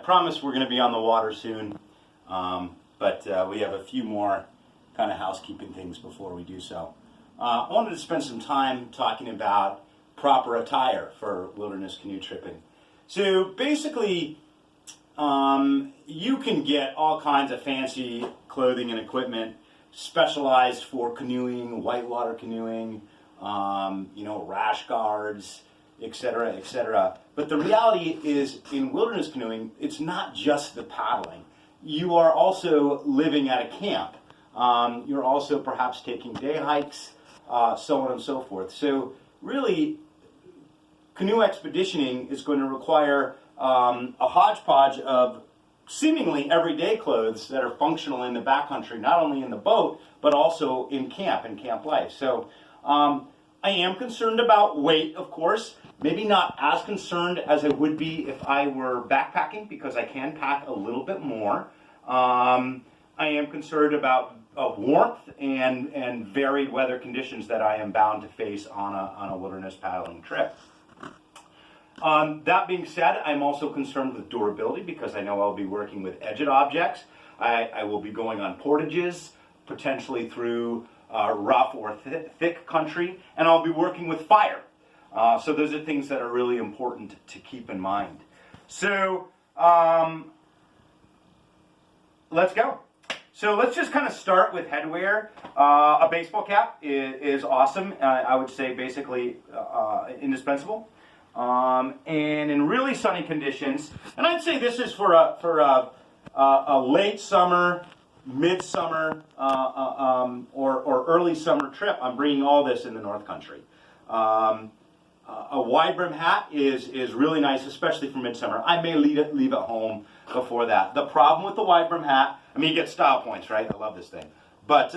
promise we're going to be on the water soon, but we have a few more kind of housekeeping things before we do so. I wanted to spend some time talking about proper attire for wilderness canoe tripping. So basically, you can get all kinds of fancy clothing and equipment specialized for canoeing, whitewater canoeing, rash guards, etc., etc. But the reality is, in wilderness canoeing, it's not just the paddling. You are also living at a camp. You're also perhaps taking day hikes, so on and so forth. So really, canoe expeditioning is going to require a hodgepodge of seemingly everyday clothes that are functional in the backcountry, not only in the boat, but also in camp life. So I am concerned about weight, of course. Maybe not as concerned as I would be if I were backpacking, because I can pack a little bit more. I am concerned about warmth and varied weather conditions that I am bound to face on a wilderness paddling trip. That being said, I'm also concerned with durability because I know I'll be working with edged objects. I will be going on portages, potentially through rough or thick country, and I'll be working with fire. So those are things that are really important to keep in mind. So let's go. So let's just kind of start with headwear. A baseball cap is awesome. I would say basically indispensable. And in really sunny conditions, and I'd say this is for a late summer, midsummer, or early summer trip. I'm bringing all this in the North Country. A wide brim hat is really nice, especially for midsummer. I may leave it home before that. The problem with the wide brim hat, I mean, you get style points, right? I love this thing, but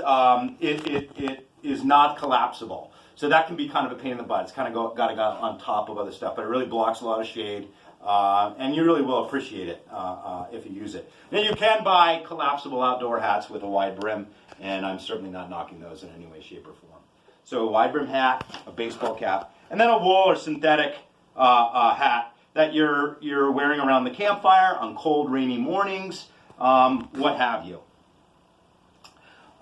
it is not collapsible. So that can be kind of a pain in the butt. It's kind of got to go on top of other stuff, but it really blocks a lot of shade, and you really will appreciate it if you use it. Now you can buy collapsible outdoor hats with a wide brim, and I'm certainly not knocking those in any way, shape, or form. So a wide brim hat, a baseball cap, and then a wool or synthetic hat that you're wearing around the campfire on cold, rainy mornings, what have you.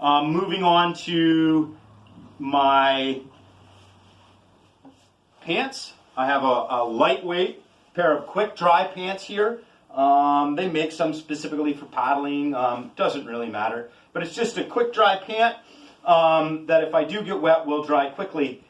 Moving on to my pants. I have a lightweight pair of quick dry pants here. They make some specifically for paddling. Doesn't really matter. But it's just a quick dry pant that if I do get wet will dry quickly.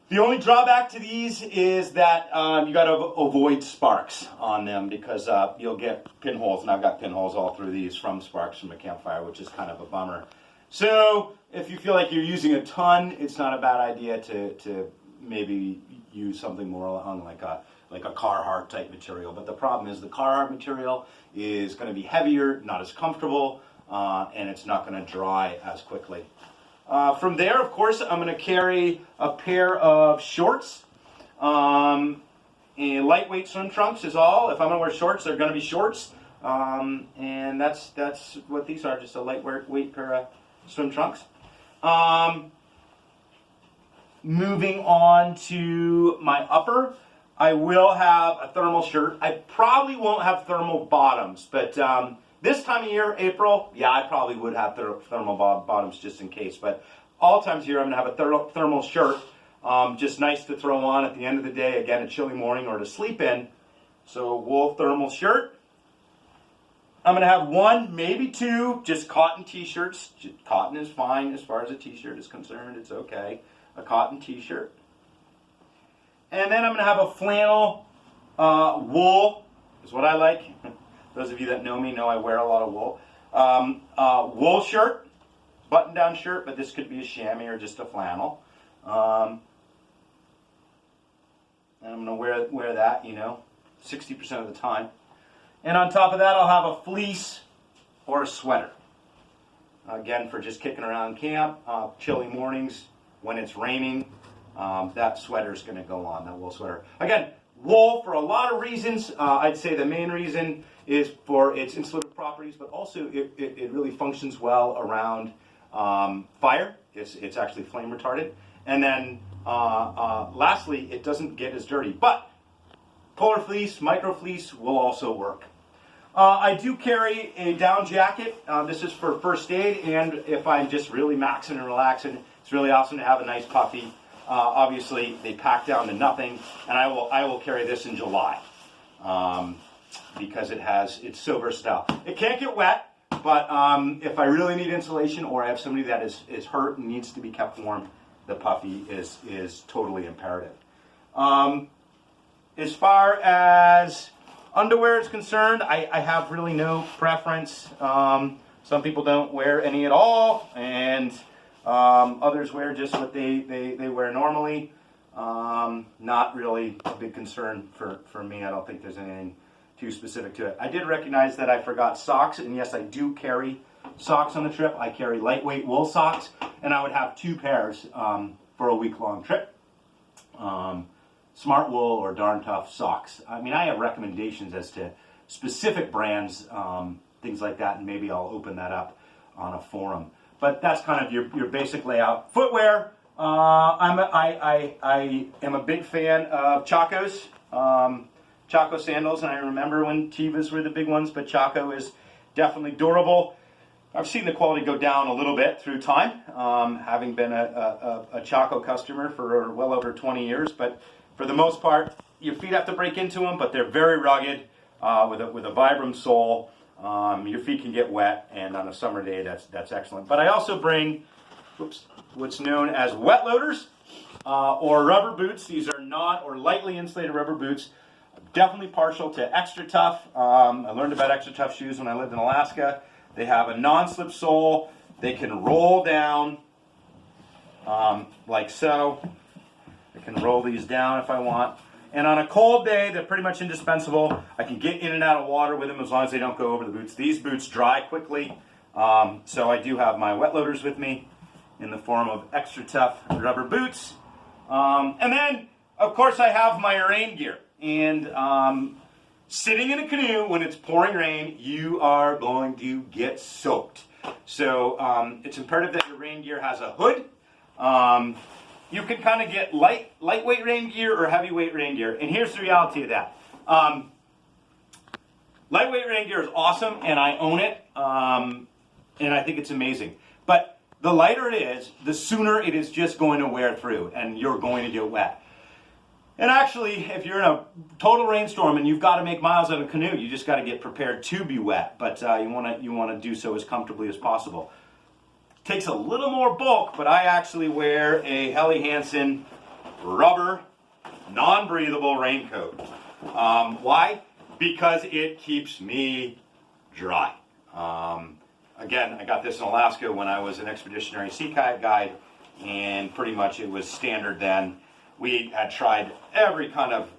The only drawback to these is that you got to avoid sparks on them because you'll get pinholes, and I've got pinholes all through these from sparks from a campfire, which is kind of a bummer. So if you feel like you're using a ton, it's not a bad idea to maybe use something more along like a Carhartt type material. But the problem is the Carhartt material is going to be heavier, not as comfortable, and it's not going to dry as quickly. From there, of course, I'm going to carry a pair of shorts. And lightweight swim trunks is all. If I'm going to wear shorts, they're going to be shorts. And that's what these are, just a lightweight pair of swim trunks. Moving on to my upper, I will have a thermal shirt. I probably won't have thermal bottoms, but this time of year, April, yeah, I probably would have thermal bottoms just in case. But all times of year, I'm going to have a thermal shirt. Just nice to throw on at the end of the day, again, a chilly morning or to sleep in. So wool thermal shirt. I'm going to have one, maybe two, just cotton t-shirts. Cotton is fine as far as a t-shirt is concerned. It's okay. A cotton t-shirt. And then I'm going to have a flannel wool is what I like. Those of you that know me know I wear a lot of wool. Wool shirt, button-down shirt, but this could be a chamois or just a flannel. And I'm going to wear that, 60% of the time. And on top of that, I'll have a fleece or a sweater. Again, for just kicking around camp, chilly mornings, when it's raining, that sweater is going to go on, that wool sweater. Again, wool for a lot of reasons. I'd say the main reason is for its insulative properties, but also it really functions well around fire. It's actually flame retardant. And then lastly, it doesn't get as dirty. But polar fleece, micro fleece will also work. I do carry a down jacket. This is for first aid, and if I'm just really maxing and relaxing, it's really awesome to have a nice puffy. Obviously, they pack down to nothing, and I will carry this in July because it's so versatile. It can't get wet, but if I really need insulation or I have somebody that is hurt and needs to be kept warm, the puffy is totally imperative. As far as underwear is concerned, I have really no preference. Some people don't wear any at all, and others wear just what they wear normally. Not really a big concern for me. I don't think there's anything too specific to it. I did recognize that I forgot socks, and yes, I do carry socks on the trip. I carry lightweight wool socks, and I would have 2 pairs for a week-long trip. Smart Wool or Darn Tough socks. I mean, I have recommendations as to specific brands, things like that, and maybe I'll open that up on a forum. But that's kind of your basic layout. Footwear. I am a big fan of Chacos. Chaco sandals, and I remember when Tevas were the big ones, but Chaco is definitely durable. I've seen the quality go down a little bit through time, having been a Chaco customer for well over 20 years, but for the most part, your feet have to break into them, but they're very rugged with a Vibram sole. Your feet can get wet, and on a summer day, that's excellent. But I also bring what's known as wet loaders or rubber boots. These are not or lightly insulated rubber boots. Definitely partial to Extra Tough. I learned about Extra Tough shoes when I lived in Alaska. They have a non-slip sole. They can roll down like so. I can roll these down if I want. And on a cold day, they're pretty much indispensable. I can get in and out of water with them as long as they don't go over the boots. These boots dry quickly. So I do have my wet loaders with me in the form of Extra Tough rubber boots. And then, of course, I have my rain gear. And sitting in a canoe when it's pouring rain, you are going to get soaked. So it's imperative that your rain gear has a hood. You can kind of get lightweight rain gear or heavyweight rain gear. And here's the reality of that. Lightweight rain gear is awesome, and I own it. And I think it's amazing. But the lighter it is, the sooner it is just going to wear through, and you're going to get wet. And actually, if you're in a total rainstorm and you've got to make miles on a canoe, you just got to get prepared to be wet. But you want to do so as comfortably as possible. Takes a little more bulk, but I actually wear a Helly Hansen rubber, non-breathable raincoat. Why? Because it keeps me dry. Again, I got this in Alaska when I was an expeditionary sea kayak guide, and pretty much it was standard then. We had tried every kind of,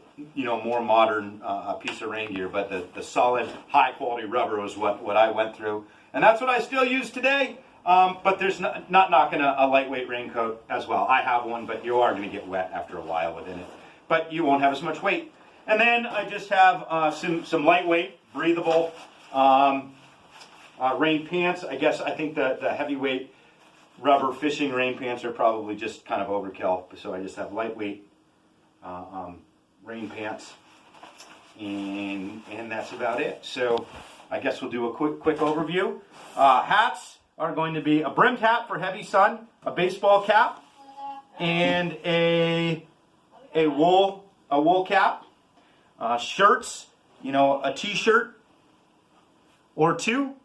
more modern piece of rain gear, but the solid, high-quality rubber was what I went through. And that's what I still use today, but there's not knocking a lightweight raincoat as well. I have one, but you are going to get wet after a while within it. But you won't have as much weight. And then I just have some lightweight, breathable rain pants. I think the heavyweight rubber fishing rain pants are probably just kind of overkill, so I just have lightweight rain pants, and that's about it. So I guess we'll do a quick overview. Hats are going to be a brimmed hat for heavy sun, a baseball cap, and a wool cap. Shirts, a t-shirt or 2.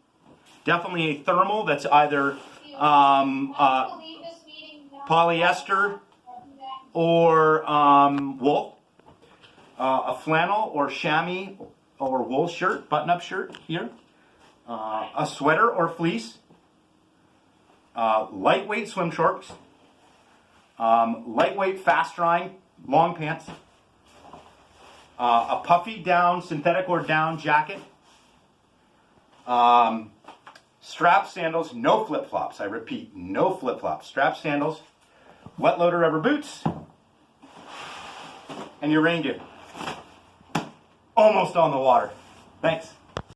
Definitely a thermal that's either polyester or wool, a flannel or chamois or wool shirt, button-up shirt here, a sweater or fleece, lightweight swim shorts, lightweight fast-drying long pants, a puffy down, synthetic or down jacket, strap sandals, no flip-flops. I repeat, no flip-flops. Strap sandals, wet loader rubber boots, and your rain gear. Almost on the water. Thanks.